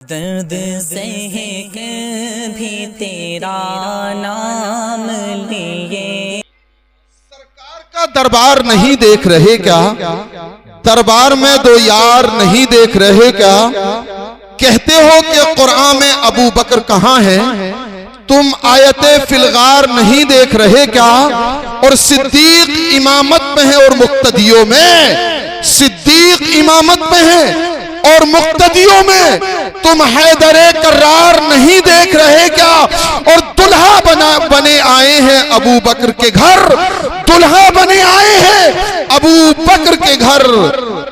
दर्द सह भी तेरा नाम लिए। सरकार का दरबार नहीं देख रहे क्या? दरबार में दो यार नहीं देख रहे क्या? कहते हो कि कुरान में अबू बकर कहाँ है? तुम आयते फिलगार नहीं देख रहे क्या? और सिद्दीक इमामत में है और मुक्तदियों में, सिद्दीक इमामत में है और मुक्तदियों में तुम हैदरे कर्रार नहीं देख रहे क्या? और दुल्हा बने आए हैं अबू बकर के घर, दुल्हा बने आए हैं अबू बकर के घर,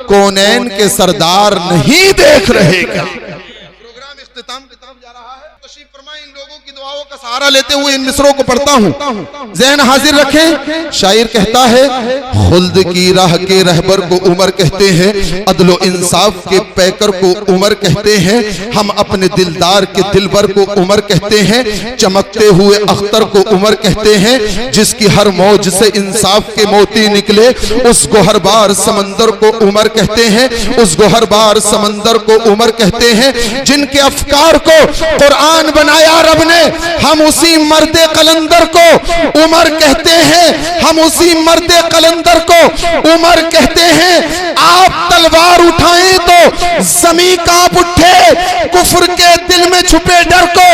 कौनैन के सरदार नहीं देख रहे क्या? प्रोग्राम इख्तिताम जा रहा है। तशरीफ फरमाएं। इन लोगों की दुआओं का सहारा लेते हुए इन मिसरों को पढ़ता हूं, ज़हन हाजिर रखें। शायर कहता है, खुल्द की राह के रहबर को उमर कहते हैं, अदलो इंसाफ के पैकर को उमर कहते हैं, हम अपने दिलदार के दिलबर को उमर कहते हैं, चमकते हुए अख्तर को उमर कहते हैं, जिसकी हर मौज से इंसाफ के मोती निकले उस गोहरबार समंदर को उमर कहते हैं, उस गोहरबार समंदर को उमर कहते हैं, जिनके अफकार को कुरान बनाया रब ने, हम उसी मर्दे कलंदर को उमर कहते हैं, हम उसी मर्दे कलंदर को उमर कहते हैं। आप तलवार उठाएं तो जमीन कांप उठे, कुफ्र के दिल में छुपे डर को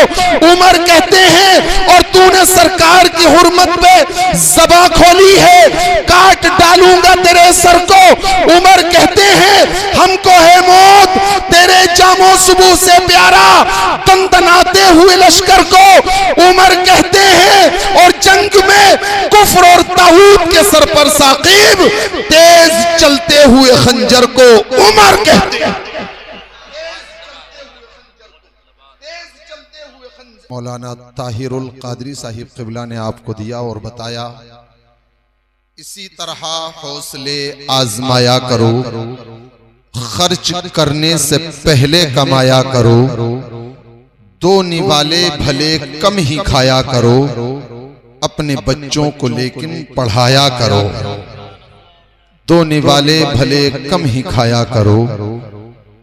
उमर कहते हैं। और तूने सरकार की हुर्मत पे ज़बां खोली है, काट डालूंगा तेरे सर को उमर कहते हैं। हमको है मौत तेरे जामो सुबह से प्यारा, तनतनाते हुए लश्कर को उमर कहते हैं। और जंग में कुफ्र और ताऊत के सर पर साकिब तेज चलते हुए खंजर को उमर कहते हैं। मौलाना ताहिरुल कादरी साहिब क़िबला ने आपको दिया और बताया, इसी तरह हौसले आजमाया करो, खर्च करने से पहले कमाया करो, दो निवाले भले कम ही खाया करो, अपने बच्चों को लेकिन पढ़ाया करो, दो निवाले भले कम ही खाया करो,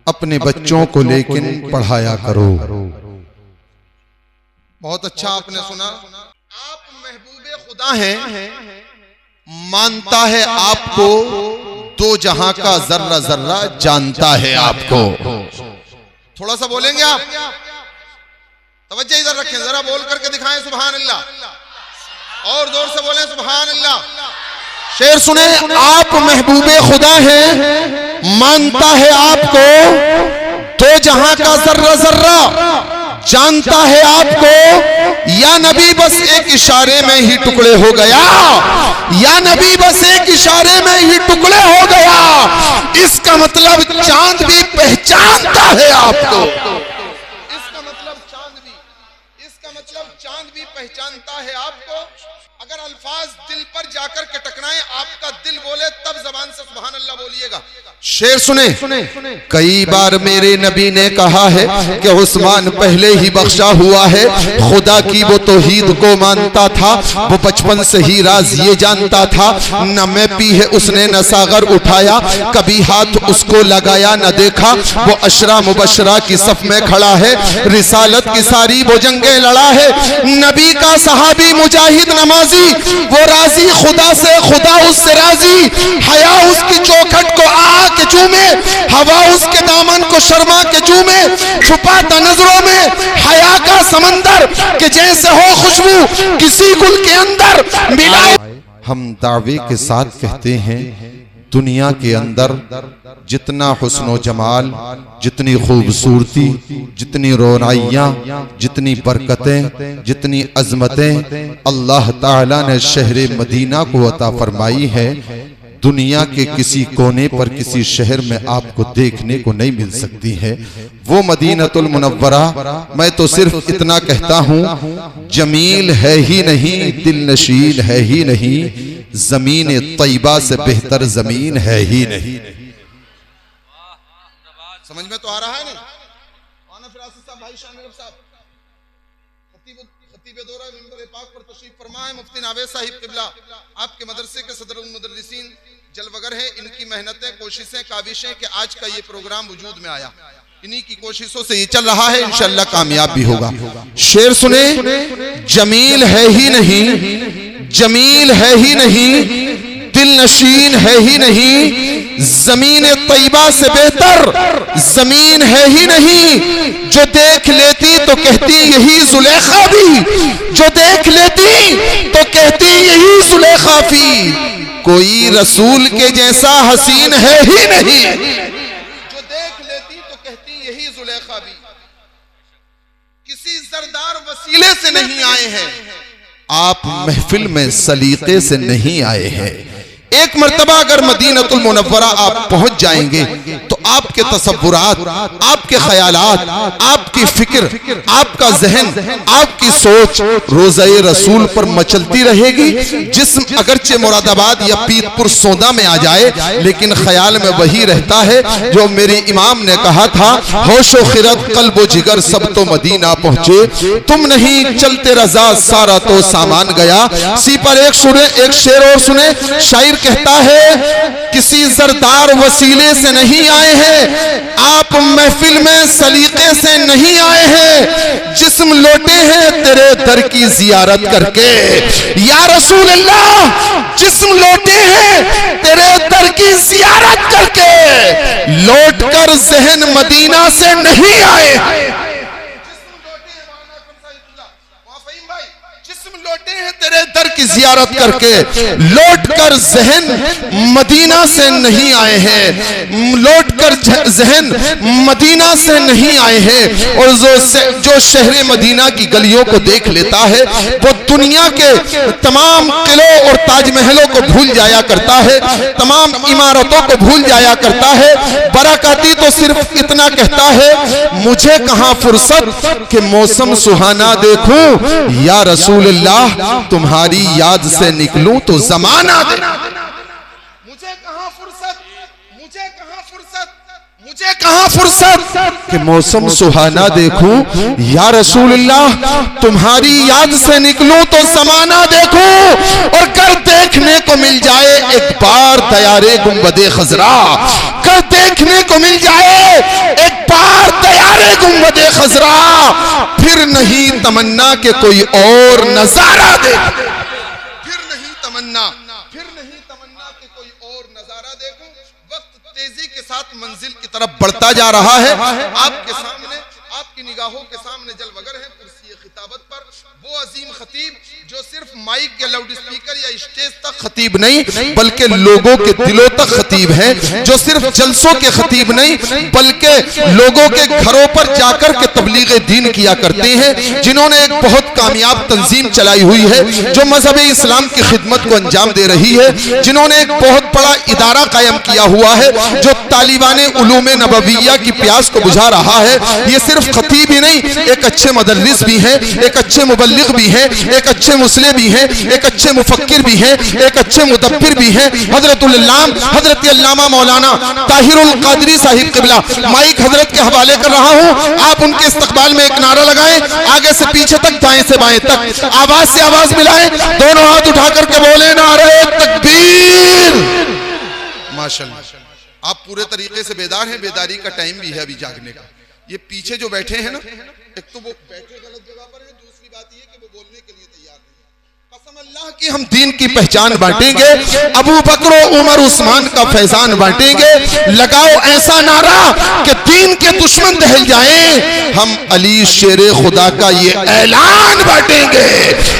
अपने बच्चों को लेकिन पढ़ाया करो। बहुत अच्छा आपने सुना। आप महबूबे खुदा हैं, मानता है आपको, दो जहां का जर्रा जर्रा जानता है आपको। थोड़ा सा बोलेंगे आप? तवज्जो इधर रखें, जरा बोल करके दिखाएं सुभान अल्लाह, और जोर से बोलें सुभान अल्लाह। शेर सुने, आप महबूबे खुदा हैं, मानता है आपको, दो जहां का जर्रा जर्रा जानता है आपको। या नबी बस एक इशारे में ही टुकड़े हो गया, या नबी बस एक इशारे में ही टुकड़े हो गया, इसका मतलब चांद भी पहचानता है आपको। इसका मतलब चांद भी पहचानता है आपको। अगर अल्फाज दिल पर जाकर के टकराएं, आपका दिल बोले तब जबान से सुभान अल्लाह बोलिएगा। शेर सुने, कई बार मेरे नबी ने कहा है कि उस्मान पहले ही बख्शा हुआ है, खुदा की वो तौहीद को मानता था, वो बचपन से ही राज ये जानता था, न मैं पी है उसने न सागर उठाया, कभी हाथ उसको लगाया न देखा, वो अशरा मुबशरा की सफ में खड़ा है, रिसालत की सारी वो जंगें लड़ा है, नबी का सहाबी मुजाहिद नमाजी, वो राजी खुदा से, खुदा उससे राजी, हया उसकी चौखट को आ के चूमे, हवा उसके दामन को शर्मा के चूमे, छुपाता नजरों में हया का समंदर कि जैसे हो खुशबू किसी गुल के अंदर मिला। हम दावे के साथ कहते हैं, दुनिया के अंदर जितना हुस्न जमाल, जितनी खूबसूरती, जितनी रोनाइयाँ, जितनी बरकतें, जितनी अजमतें अल्लाह ताला ने शहर मदीना को अता फरमाई है, दुनिया के किसी कोने पर किसी शहर में आपको देखने को नहीं मिल सकती है। वो मदीनतुल मुनव्वरा, मैं तो सिर्फ इतना कहता हूँ, जमील है ही नहीं, दिल नशील है ही नहीं, जमीन तैयबा से बेहतर जमीन है ही नहीं। समझ में तो आ रहा है नहीं? भाई साहब खतीब दौरा मिंबर पाक पर तशरीफ फरमा है, मुफ्ती नावेद साहिब क़िबला आपके मदरसे के सदरुल मुदर्रिसीन जलवगर है। इनकी मेहनतें, कोशिशें, काविशें कि आज का ये प्रोग्राम वजूद में आया। इन्हीं की कोशिशों से ये चल रहा है, इंशाल्लाह कामयाब भी होगा। शेर सुने, जमील है ही नहीं, जमील है ही नहीं, दिल नशीन है ही नहीं, जमीन तैयबा से बेहतर जमीन है ही नहीं। जो देख लेती तो कहती यही जुलेखा भी, जो देख लेती तो कहती यही जुलेखा भी, कोई रसूल के जैसा हसीन है ही नहीं। जो देख लेती तो कहती यही जुलेखा भी। किसी जरदार वसीले से नहीं आए हैं, आप महफिल में सलीके से नहीं आए हैं। एक मर्तबा अगर मदीनतुल मुनव्वरा आप पहुंच जाएंगे तो आपके तसव्वुरात, आपके ख्यालात, आपकी फिक्र, आपका जहन, आपकी सोच रोज़े रसूल पर मचलती रहेगी। जिस्म अगरचे मुरादाबाद या पीरपुर सौदा में आ जाए, लेकिन ख्याल में वही रहता है जो मेरे इमाम ने कहा था, होशो खिरत कल्बो जिगर सब तो मदीना पहुंचे, तुम नहीं चलते रजा सारा तो सामान गया। सी पर एक सुने, एक शेर और सुने। शायर कहता है, किसी जरदार वसीले से नहीं आए हैं, आप महफिल में सलीके से नहीं आए हैं। जिस्म लौटे हैं तेरे दर की जियारत करके, या रसूल अल्लाह जिस्म लौटे हैं तेरे दर की जियारत करके, लौट कर जहन मदीना से नहीं आए। लौटे हैं तेरे दर की जियारत करके, लौट कर जहन मदीना से नहीं आए हैं, लौट कर जहन मदीना से नहीं आए हैं। और जो शहर मदीना की गलियों को देख लेता है वो दुनिया के तमाम किलों और ताजमहलों को भूल जाया करता है, तमाम इमारतों को भूल जाया करता है। बराकाती तो सिर्फ इतना कहता है, मुझे कहां फुर्सत कि मौसम सुहाना देखूं, या रसूल अल्लाह तुम्हारी याद से निकलूं तो जमाना दे। मुझे कहां फुर्सत, मुझे कहां फुर्सत, मुझे कहां फुर्सत कि मौसम सुहाना देखूं, या रसूलुल्लाह तुम्हारी याद से निकलूं तो जमाना देखूं। और कर देखने को मिल जाए एक बार दयारे गुंबदे खजरा, कर देखने को मिल जाए एक बार दयारे गुंबदे खजरा, फिर नहीं तमन्ना के कोई और नजारा देख, फिर नहीं तमन्ना, फिर नहीं तमन्ना के कोई और नजारा देखूं। वक्त तेजी के साथ मंजिल की तरफ बढ़ता जा रहा है। आपके सामने, आपकी निगाहों के सामने जलवगर है कुर्सी खिताबत पर वो अजीम खतीब जो सिर्फ माइक या लाउड स्पीकर या स्टेज तक खतीब नहीं बल्कि लोगों के दिलों तक खतीब है, जो सिर्फ जलसों के खतीब नहीं बल्कि लोगों के घरों पर जाकर के तबलीग दीन किया करते हैं, जिन्होंने एक बहुत कामयाब तंजीम चलाई हुई है जो मजहब इस्लाम की खिदमत को अंजाम दे रही है, जिन्होंने एक बहुत बड़ा इदारा कायम किया हुआ है जो तालिबान उलूम नबविया की प्यास को बुझा रहा है। ये सिर्फ खतीब ही नहीं, एक अच्छे मुदर्रिस भी हैं, एक अच्छे मुबल्लिग भी हैं, एक अच्छे मुस्लिम भी हैं, एक अच्छे मुफक्किर भी हैं, एक अच्छे मुदब्बिर भी हैं। हजरतुल अल्लामा मौलाना ताहिरुल कादरी साहिब क़िबला, माइक हजरत के हवाले कर रहा हूं। आप उनके इस्तकबाल में एक नारा लगाएं, आगे से पीछे तक, दाएं से बाएं तक, आवाज से आवाज मिलाएं, दोनों हाथ उठा करके बोले नारे तकबीर। माशाअल्लाह, आप पूरे तरीके से बेदार हैं, बेदारी का टाइम भी है अभी जागने का। ये पीछे जो बैठे हैं ना, एक तो वो बैठे गलत जगह पर है, दूसरी बात ये कि वो बोलने के लिए तैयार नहीं है। कसम अल्लाह की हम दीन की पहचान बांटेंगे, अबू बकर उमर उस्मान का फैजान बांटेंगे। लगाओ ऐसा नारा कि दीन के दुश्मन दहल जाएं। हम अली शेरे खुदा का ये ऐलान बांटेंगे।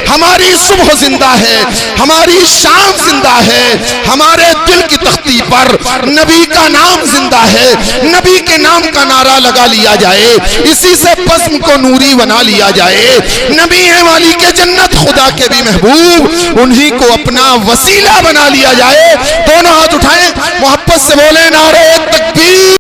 हमारी सुबह जिंदा है, हमारी शाम जिंदा है, हमारे दिल की तख्ती पर नबी का नाम जिंदा है। नबी के नाम का नारा लगा लिया जाए, इसी से बज़्म को नूरी बना लिया जाए। नबी है वाली के जन्नत, खुदा के भी महबूब, उन्हीं को अपना वसीला बना लिया जाए। दोनों हाथ उठाएं, मोहब्बत से बोले नारे तकबीर।